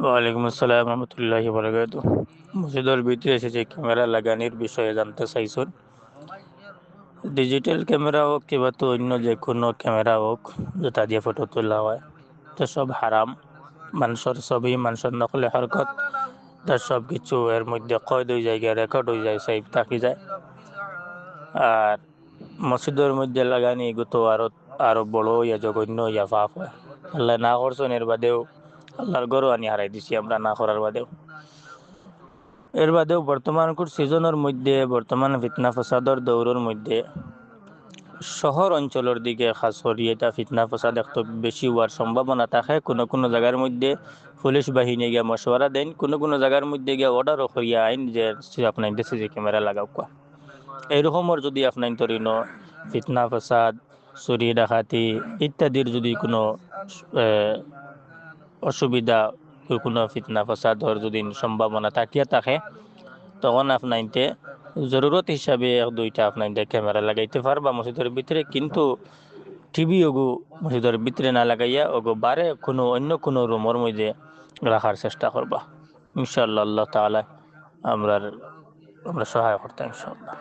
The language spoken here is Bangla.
ওয়ালাইকুম আসসালাম রহমতুল্লাহি বারাকাতুহু। মসজিদের ভিতরে এসে যে ক্যামেরা লাগানোর বিষয়ে জানতে চাইছেন। ডিজিটাল ক্যামেরা হোক কিংবা তো অন্য যে কোনো ক্যামেরা হোক, যেটা দিয়ে ফটো তোলা হয়, তো সব হারাম। মানুষের ছবি, মানুষের নকলে হরকত, তার সব কিছু এর মধ্যে কয়েদ হয়ে যায়, রেকর্ড হয়ে যায়, সেভ থাকি যায়। আর মসজিদের মধ্যে লাগানি এগো তো আরো আরো বড় ইয়া জঘন্য ইয়া পাপ হয়। আল্লাহ না করছেন, এর বাদেও আল্লাহর গরু আনি হারাই দিছি আমরা না করার বাদেও। এর বাদেও বর্তমানকার সিজনের মধ্যে, বর্তমান ফিতনা ফসাদর দৌরের মধ্যে শহর অঞ্চলের দিকে খাস করি এটা ফিতনা ফসাদ একটু বেশি হওয়ার সম্ভাবনা থাকে। কোনো কোনো জায়গার মধ্যে পুলিশ বাহিনী গিয়ে মশওয়ারা দেন, কোনো কোনো জায়গার মধ্যে গিয়ে অর্ডারও করিয়া আইন যে আপনার সিসি ক্যামেরা লাগাও কোয়া। এইরকমের যদি আপনার তরিন ফিতনা ফসাদ, চুরি ডাকাতি ইত্যাদির যদি কোনো আহ, অসুবিধা, কোনো ফিতনা ফসাদর যদি সম্ভাবনা থাকিয়া থাকে, তখন আপনাইতে জরুরত হিসাবে এক দুইটা আপনাইতে ক্যামেরা লাগাইতে পারবা মসজিদের ভিতরে। কিন্তু টিভি ওগু মসজিদের ভিতরে না লাগাইয়া ওগো বারে কোনো অন্য কোনো রুমের মধ্যে রাখার চেষ্টা করবা। ইনশাআল্লাহ আল্লাহ তাআলা আমরা আমরা সহায় করতাম ইনশাআল্লাহ।